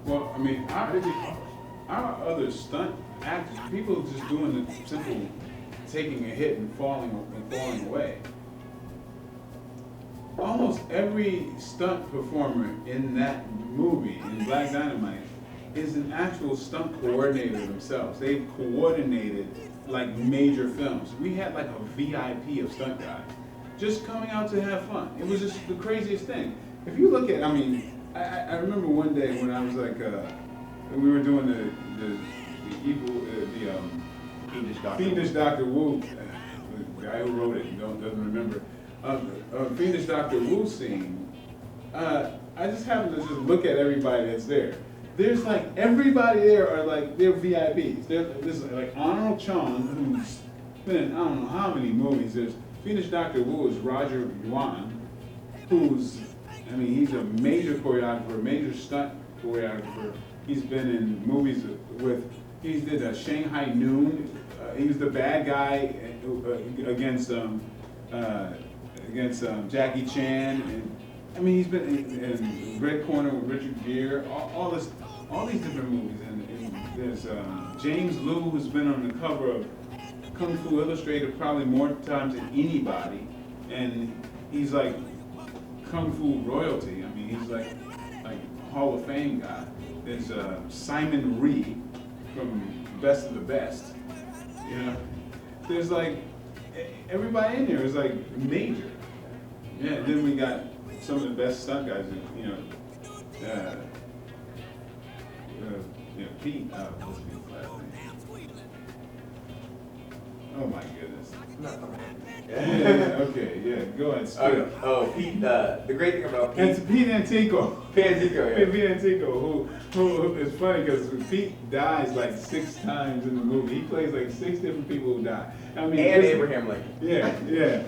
Well, I mean, our other stunt actors, people just doing the simple taking a hit and falling away. Almost every stunt performer in that movie, in Black Dynamite, is an actual stunt coordinator themselves. They've coordinated like major films. We had like a VIP of stunt guys just coming out to have fun. It was just the craziest thing. If you look at, I mean, I remember one day when I was like, we were doing the evil, Fiendish Dr. Wu, the guy who wrote it doesn't remember. Fiendish Dr. Wu scene. I just happened to just look at everybody that's there. There's like everybody there are like they're VIPs. There's like Arnold Chong, who's been in I don't know how many movies. There's Fiendish Dr. Wu is Roger Yuan, who's he's a major choreographer, major stunt choreographer. He's been in movies he did Shanghai Noon. He was the bad guy against Jackie Chan, and he's been in Red Corner with Richard Gere. All these different movies, and there's James Liu, who's been on the cover of Kung Fu Illustrated probably more times than anybody, and he's like Kung Fu royalty. I mean, he's like Hall of Fame guy. There's Simon Rhee from Best of the Best. There's like everybody in there is like major. Yeah, and then we got some of the best stunt guys. Pete. What's his last name? Oh my goodness. Okay, go ahead. Pete. The great thing about Pete. It's Pete Antico. Pete Antico, who is funny because Pete dies like 6 times in the movie. He plays like 6 different people who die. And Abraham Lincoln.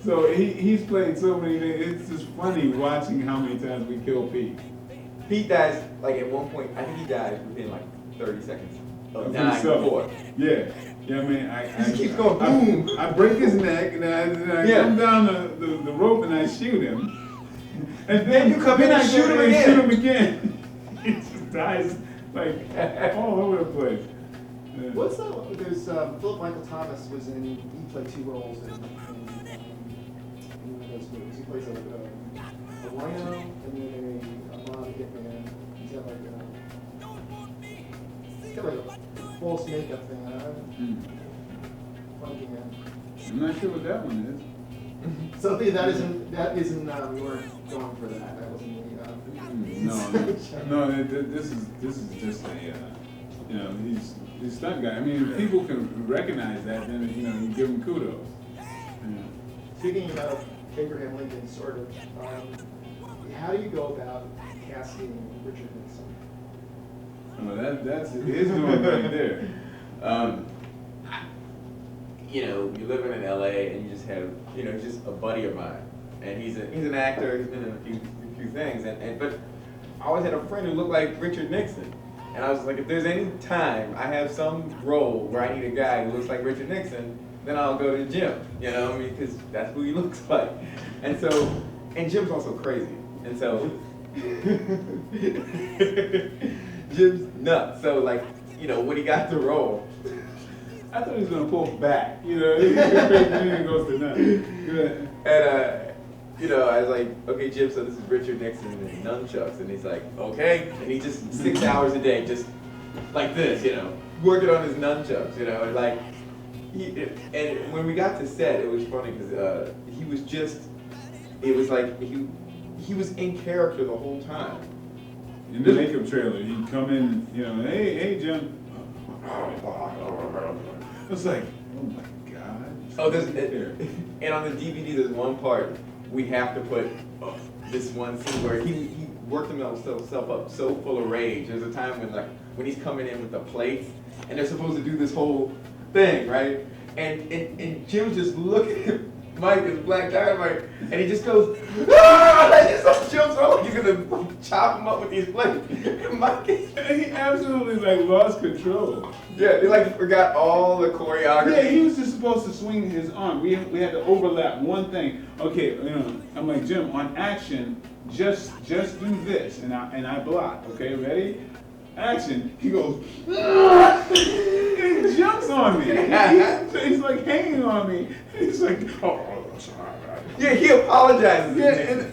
So he's played so many things. It's just funny watching how many times we kill Pete. Pete dies like at one point. I think he dies within like 30 seconds of dying himself. Before. Yeah, I he keeps going boom. I break his neck and I come down the rope and I shoot him. And then you come in and shoot him again. He just dies like all over the place. Yeah. What's that? There's Philip Michael Thomas was in. He played 2 roles in one of those movies. He plays a rhino and then a mob hitman. He's got like a false makeup thing on. Funky man. I'm not sure what that one is. So that isn't we weren't going for that. That wasn't No. This is just a he's a stunt guy. I mean, if people can recognize that, then you give him kudos. Speaking of Abraham Lincoln, sort of, how do you go about casting Richard Nixon? Well, that's his doing right there. You live in LA and you just have, just a buddy of mine, and he's an actor. He's been in a few things, but I always had a friend who looked like Richard Nixon, and I was like, if there's any time I have some role where I need a guy who looks like Richard Nixon, then I'll go to Jim, because that's who he looks like, and Jim's also crazy, and so Jim's nuts. So when he got the role. I thought he was gonna pull back, he goes to nothing. And I was like, okay, Jim, so this is Richard Nixon and nunchucks, and he's like, okay, and he just 6 hours a day, just like this, working on his nunchucks, and like, and when we got to set, it was funny because he was in character the whole time. In the makeup trailer, he'd come in, hey, Jim. It's like, oh my God. And on the DVD, there's one part we have to put this one scene where he worked himself up so full of rage. There's a time when he's coming in with the plates, and they're supposed to do this whole thing, right? And Jim's just looking at Mike as Black Dynamite, and he just goes, ah! those jumps are like you're gonna chop him up with these plates. He absolutely like lost control. Yeah, they like forgot all the choreography. Yeah, he was just supposed to swing his arm. We had to overlap one thing. Okay, I'm like, Jim, on action, just do this, and I block. Okay, ready? Action. He goes, and he jumps on me. He's like hanging on me. He's like, oh, sorry. Yeah, he apologizes. Yeah,